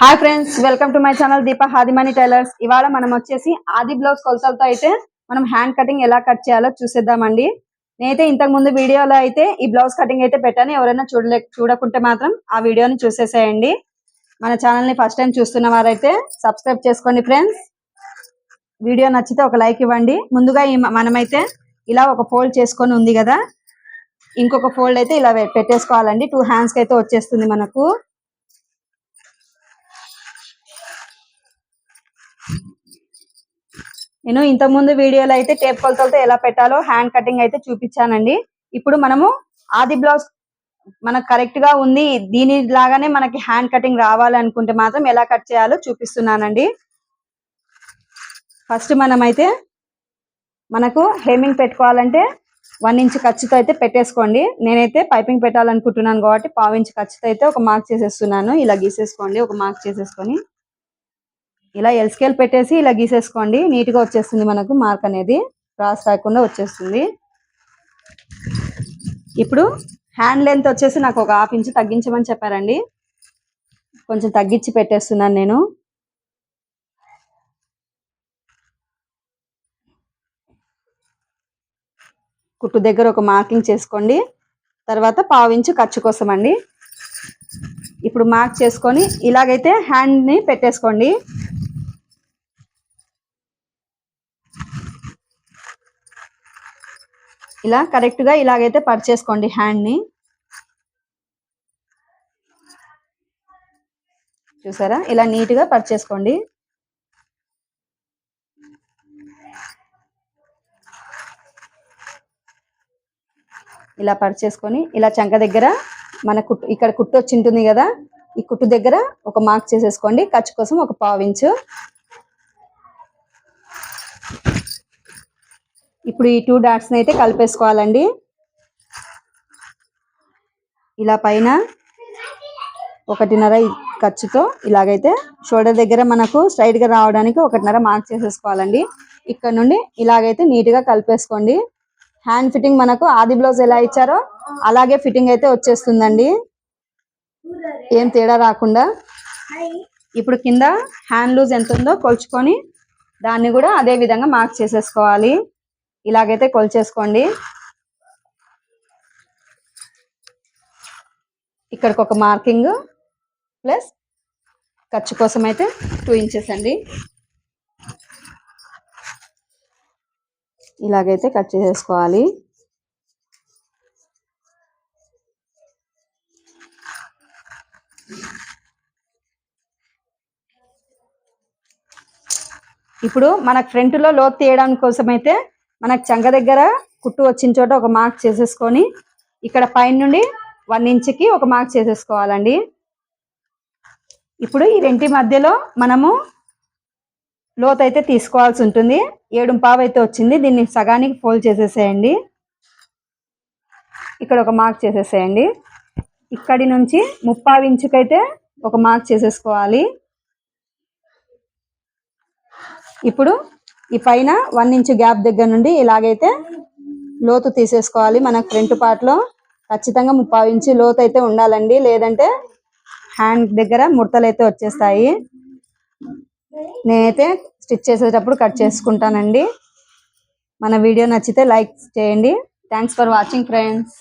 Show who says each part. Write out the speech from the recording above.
Speaker 1: Hi friends, welcome to my channel Deepa Hadimani tailors. ఇవాళ మనం వచ్చేసి ఆది బ్లౌజ్ కొలతలతో అయితే మనం హ్యాండ్ కటింగ్ ఎలా కట్ చేయాలో చూసేద్దామండి. నేనైతే ఇంతకు ముందు వీడియోలో అయితే ఈ బ్లౌజ్ కటింగ్ అయితే పెట్టాను. ఎవరైనా చూడకుంటే మాత్రం ఆ వీడియోని చూసేసేయండి. మన ఛానల్ ని ఫస్ట్ టైం చూస్తున్న వారైతే సబ్స్క్రైబ్ చేసుకోండి ఫ్రెండ్స్. వీడియో నచ్చితే ఒక లైక్ ఇవ్వండి. ముందుగా మనమైతే ఇలా ఒక ఫోల్డ్ చేసుకొని ఉంది కదా, ఇంకొక ఫోల్డ్ అయితే ఇలా పెట్టేసుకోవాలండి. 2 హ్యాండ్స్ కి అయితే వచ్చేస్తుంది మనకు. నేను ఇంతకుముందు వీడియోలో అయితే టేప్ కొలతలతో ఎలా పెట్టాలో హ్యాండ్ కటింగ్ అయితే చూపించానండి. ఇప్పుడు మనము ఆది బ్లౌజ్ మనకు కరెక్ట్ గా ఉంది, దీని లాగానే మనకి హ్యాండ్ కటింగ్ రావాలనుకుంటే మాత్రం ఎలా కట్ చేయాలో చూపిస్తున్నానండి. ఫస్ట్ మనమైతే మనకు హెమ్మింగ్ పెట్టుకోవాలంటే 1 ఇంచ్ ఖర్చుతో అయితే పెట్టేసుకోండి. నేనైతే పైపింగ్ పెట్టాలనుకుంటున్నాను కాబట్టి 1/2 ఇంచ్ ఖర్చుతో అయితే ఒక మార్క్ చేసేస్తున్నాను. ఇలా గీసేసుకోండి. ఒక మార్క్ చేసేసుకొని ఇలా ఎల్ స్కేల్ పెట్టేసి ఇలా గీసేసుకోండి. నీట్ గా వచ్చేస్తుంది మనకు మార్క్ అనేది, క్రాస్ రాకుండా వచ్చేస్తుంది. ఇప్పుడు హ్యాండ్ లెంత్ వచ్చేసి నాకు ఒక 1/2 ఇంచ్ తగ్గించమని చెప్పారండి. కొంచెం తగ్గించి పెట్టేస్తున్నాను నేను. కుట్టు దగ్గర ఒక మార్కింగ్ చేసుకోండి. తర్వాత 1/2 ఇంచ్ ఖర్చు కోసం అండి. ఇప్పుడు మార్క్ చేసుకొని ఇలాగైతే హ్యాండ్ ని పెట్టేసుకోండి. ఇలా కరెక్ట్ గా ఇలాగైతే పర్చేసుకోండి హ్యాండ్ ని. చూసారా, ఇలా నీట్ గా పర్చేసుకోండి. ఇలా పర్చేసుకొని ఇలా చంక దగ్గర మన కుట్టు, ఇక్కడ కుట్టు వచ్చి ఉంటుంది కదా, ఈ కుట్టు దగ్గర ఒక మార్క్ చేసేసుకోండి. ఖర్చు కోసం ఒక 1/2 ఇంచ్. ఇప్పుడు ఈ 2 డాట్స్ అయితే కలిపేసుకోవాలండి. ఇలా పైన 1.5 ఖర్చుతో ఇలాగైతే షోల్డర్ దగ్గర మనకు స్ట్రైట్ గా రావడానికి 1.5 మార్క్ చేసేసుకోవాలండి. ఇక్కడ నుండి ఇలాగైతే నీట్ గా కలిపేసుకోండి. హ్యాండ్ ఫిట్టింగ్ మనకు ఆది బ్లౌజ్ ఎలా ఇచ్చారో అలాగే ఫిట్టింగ్ అయితే వచ్చేస్తుందండి, ఏం తేడా రాకుండా. ఇప్పుడు కింద హ్యాండ్ లూజ్ ఎంత ఉందో కొలుచుకొని దాన్ని కూడా అదే విధంగా మార్క్ చేసేసుకోవాలి. ఇలాగైతే కొలిచేసుకోండి. ఇక్కడికి ఒక మార్కింగ్ ప్లస్ ఖర్చు కోసం అయితే 2 ఇంచెస్ అండి. ఇలాగైతే కట్ చేసేసుకోవాలి. ఇప్పుడు మనకు ఫ్రంట్ లో లోతు తీయడానికి కోసం అయితే మనకు చంక దగ్గర కుట్టు వచ్చిన చోట ఒక మార్క్ చేసేసుకొని ఇక్కడ పైన నుండి 1 ఇంచ్కి ఒక మార్క్ చేసేసుకోవాలండి. ఇప్పుడు ఈ రెంటి మధ్యలో మనము లోతు అయితే తీసుకోవాల్సి ఉంటుంది. 7.5 అయితే వచ్చింది. దీన్ని సగానికి ఫోల్డ్ చేసేసేయండి. ఇక్కడ ఒక మార్క్ చేసేసేయండి. ఇక్కడి నుంచి 3/4 ఇంచుకి అయితే ఒక మార్క్ చేసేసుకోవాలి. ఇప్పుడు ఈ పైన 1 ఇంచ్ గ్యాప్ దగ్గర నుండి ఇలాగైతే లోతు తీసేసుకోవాలి. మనకు ఫ్రంట్ పార్ట్ లో ఖచ్చితంగా 3/4 ఇంచ్ లోతు అయితే ఉండాలండి, లేదంటే హ్యాండ్ దగ్గర ముడతలు అయితే వచ్చేస్తాయి. నేనైతే స్టిచ్ చేసేటప్పుడు కట్ చేసుకుంటానండి. మన వీడియో నచ్చితే లైక్ చేయండి. Thanks for watching friends.